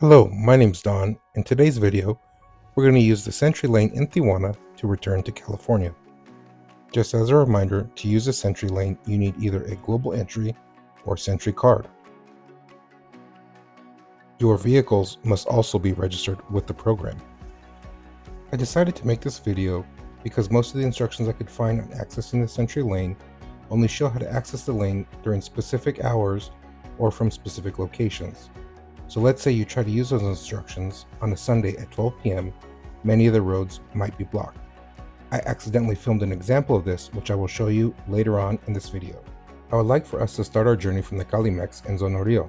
Hello, my name's Don. In today's video, we're going to use the SENTRI Lane in Tijuana to return to California. Just as a reminder, to use the SENTRI Lane, you need either a global entry or SENTRI card. Your vehicles must also be registered with the program. I decided to make this video because most of the instructions I could find on accessing the SENTRI Lane only show how to access the lane during specific hours or from specific locations. So let's say you try to use those instructions on a Sunday at 12 p.m., many of the roads might be blocked. I accidentally filmed an example of this, which I will show you later on in this video. I would like for us to start our journey from the Calimex in Zona Río.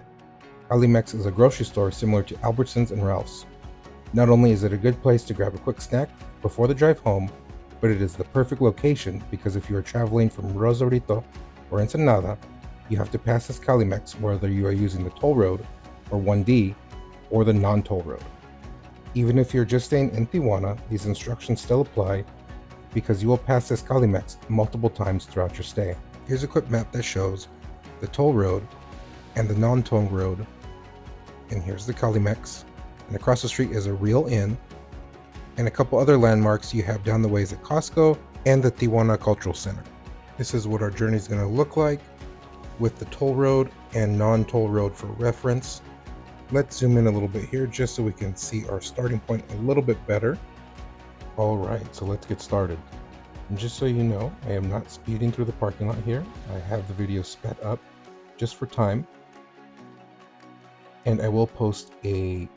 Calimex is a grocery store similar to Albertsons and Ralph's. Not only is it a good place to grab a quick snack before the drive home, but it is the perfect location because if you are traveling from Rosarito or Ensenada, you have to pass this Calimex whether you are using the toll road or 1D, or the non-toll road. Even if you're just staying in Tijuana, these instructions still apply because you will pass this Calimex multiple times throughout your stay. Here's a quick map that shows the toll road and the non-toll road, and here's the Calimex, and across the street is a Real Inn, and a couple other landmarks you have down the ways at Costco and the Tijuana Cultural Center. This is what our journey is going to look like with the toll road and non-toll road for reference. Let's zoom in a little bit here just so we can see our starting point a little bit better. All right, so let's get started. And just so you know, I am not speeding through the parking lot here. I have the video sped up just for time. And I will post a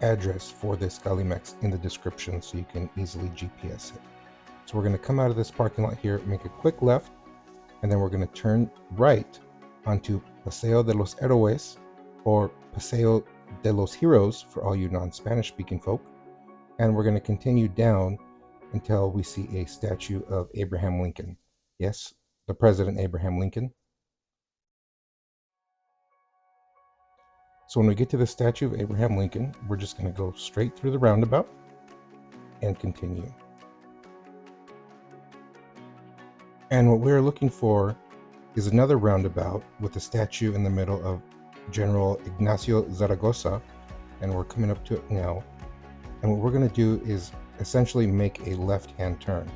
address for this Calimex in the description so you can easily GPS it. So we're going to come out of this parking lot here, make a quick left, and then we're going to turn right onto Paseo de los Héroes, or Paseo de los Heroes for all you non-Spanish speaking folk, and we're going to continue down until we see a statue of Abraham Lincoln. Yes, the President Abraham Lincoln. So when we get to the statue of Abraham Lincoln, we're just going to go straight through the roundabout and continue. And what we're looking for is another roundabout with a statue in the middle of General Ignacio Zaragoza, and we're coming up to it now. And what we're going to do is essentially make a left-hand turn.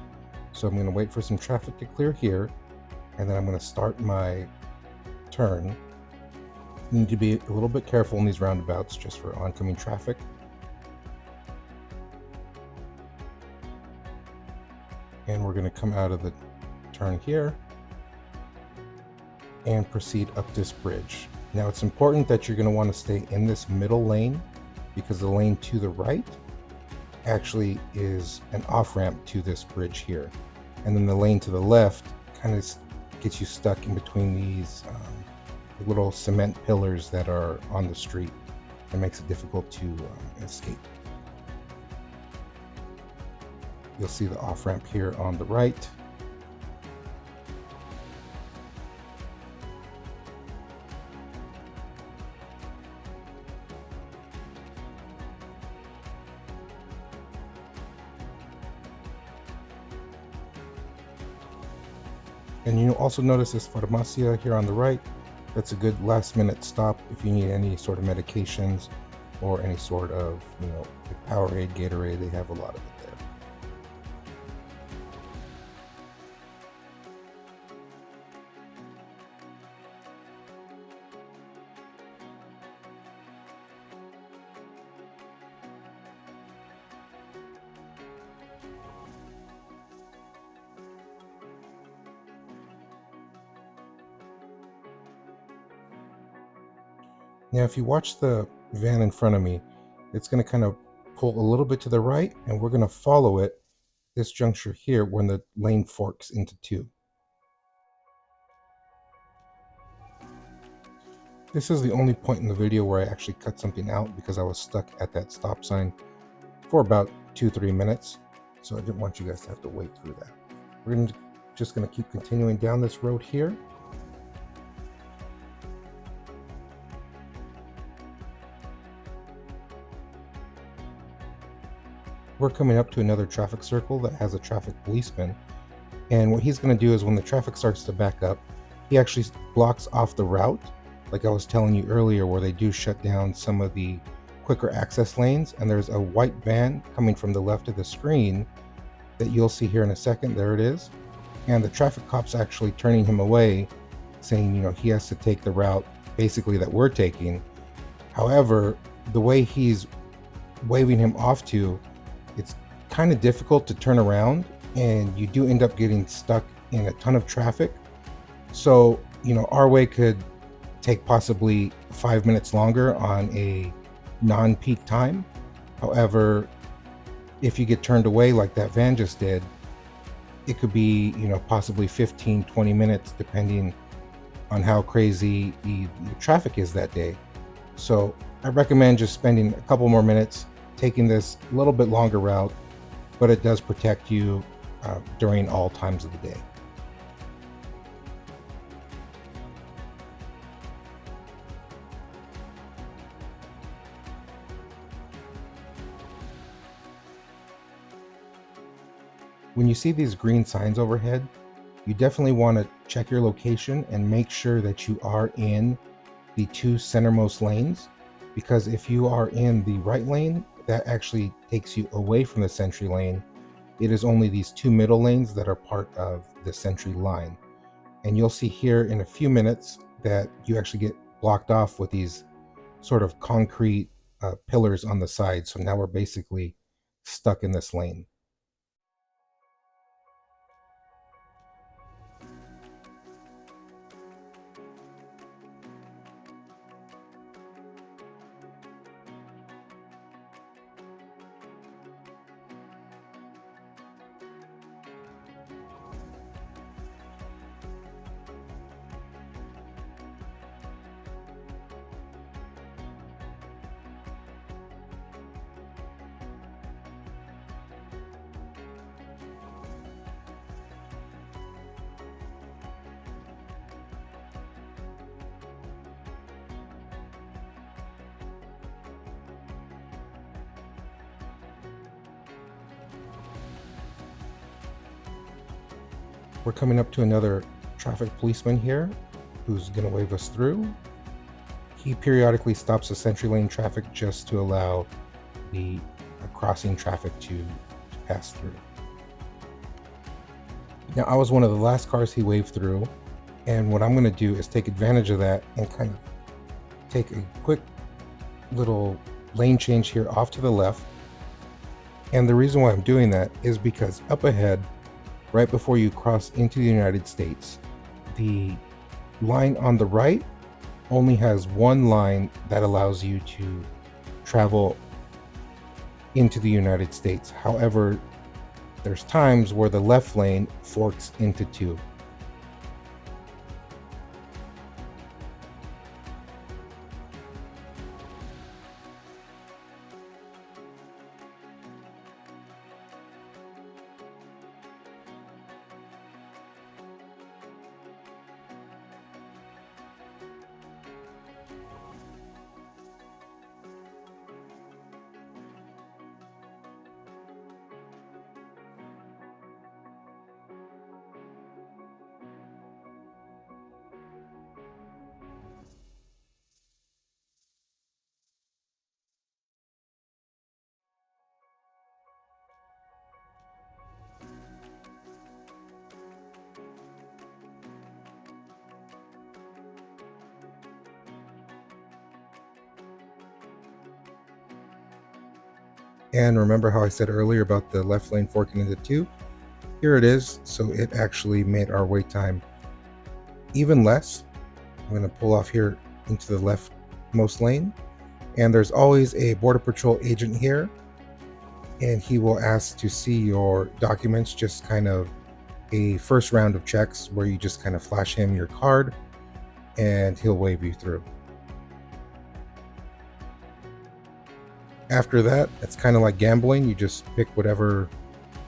So I'm going to wait for some traffic to clear here, and then I'm going to start my turn. You need to be a little bit careful in these roundabouts just for oncoming traffic. And we're going to come out of the turn here and proceed up this bridge. Now it's important that you're going to want to stay in this middle lane because the lane to the right actually is an off-ramp to this bridge here. And then the lane to the left kind of gets you stuck in between these little cement pillars that are on the street and makes it difficult to escape. You'll see the off-ramp here on the right. And you also notice this Farmacia here on the right. That's a good last minute stop if you need any sort of medications or any sort of, like Powerade, Gatorade. They have a lot of it there. Now, if you watch the van in front of me, it's going to kind of pull a little bit to the right, and we're going to follow it this juncture here when the lane forks into two. This is the only point in the video where I actually cut something out because I was stuck at that stop sign for about 2-3 minutes, so I didn't want you guys to have to wait through that. We're just going to keep continuing down this road here. We're coming up to another traffic circle that has a traffic policeman, and what he's going to do is when the traffic starts to back up, he actually blocks off the route, like I was telling you earlier, where they do shut down some of the quicker access lanes, and there's a white van coming from the left of the screen that you'll see here in a second. There it is. And the traffic cop's actually turning him away, saying, he has to take the route basically that we're taking. However, the way he's waving him off to, it's kind of difficult to turn around, and you do end up getting stuck in a ton of traffic. So, our way could take possibly 5 minutes longer on a non-peak time. However, if you get turned away like that van just did, it could be, possibly 15, 20 minutes, depending on how crazy the traffic is that day. So I recommend just spending a couple more minutes taking this a little bit longer route, but it does protect you during all times of the day. When you see these green signs overhead, you definitely want to check your location and make sure that you are in the two centermost lanes, because if you are in the right lane, that actually takes you away from the SENTRI Lane. It is only these two middle lanes that are part of the SENTRI line. And you'll see here in a few minutes that you actually get blocked off with these sort of concrete pillars on the side. So now we're basically stuck in this lane. We're coming up to another traffic policeman here who's going to wave us through. He periodically stops the SENTRI Lane traffic just to allow the crossing traffic to pass through. Now, I was one of the last cars he waved through, and what I'm going to do is take advantage of that and kind of take a quick little lane change here off to the left. And the reason why I'm doing that is because up ahead, right before you cross into the United States, the line on the right only has one line that allows you to travel into the United States. However, there's times where the left lane forks into two. And remember how I said earlier about the left lane forking into two? Here it is. So it actually made our wait time even less. I'm going to pull off here into the leftmost lane. And there's always a Border Patrol agent here. And he will ask to see your documents, just kind of a first round of checks where you just kind of flash him your card and he'll wave you through. After that, it's kind of like gambling. You just pick whatever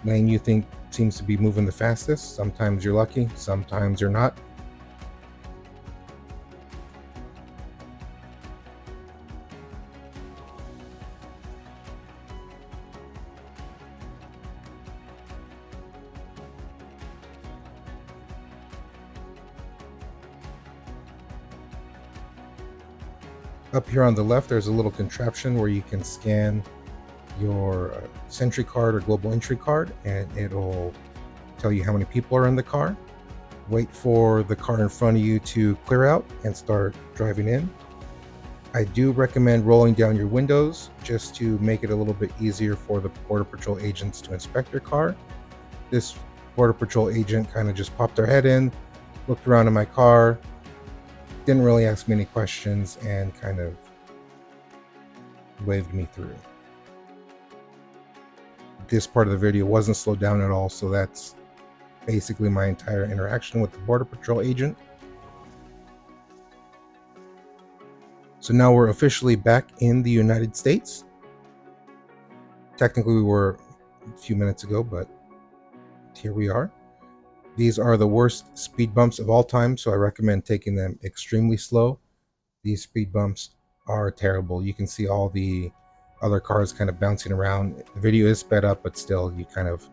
lane you think seems to be moving the fastest. Sometimes you're lucky, sometimes you're not. Up here on the left, there's a little contraption where you can scan your SENTRI card or global entry card, and it'll tell you how many people are in the car. Wait for the car in front of you to clear out and start driving in. I do recommend rolling down your windows just to make it a little bit easier for the Border Patrol agents to inspect your car. This Border Patrol agent kind of just popped their head in, looked around in my car, didn't really ask me any questions, and kind of waved me through. This part of the video wasn't slowed down at all, so that's basically my entire interaction with the Border Patrol agent. So now we're officially back in the United States. Technically we were a few minutes ago, but here we are. These are the worst speed bumps of all time, so I recommend taking them extremely slow. These speed bumps are terrible. You can see all the other cars kind of bouncing around. The video is sped up, but still, you kind of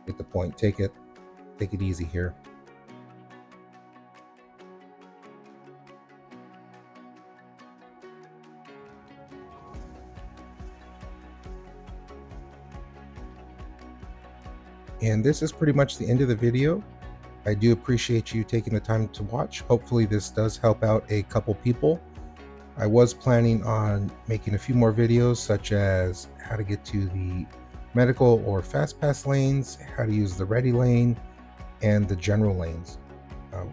get the point. Take it easy here. And this is pretty much the end of the video. I do appreciate you taking the time to watch. Hopefully this does help out a couple people. I was planning on making a few more videos, such as how to get to the medical or fast pass lanes, how to use the ready lane, and the general lanes.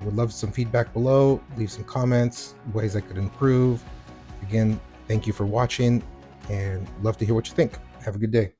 Would love some feedback below. Leave some comments, ways I could improve. Again, thank you for watching, and love to hear what you think. Have a good day.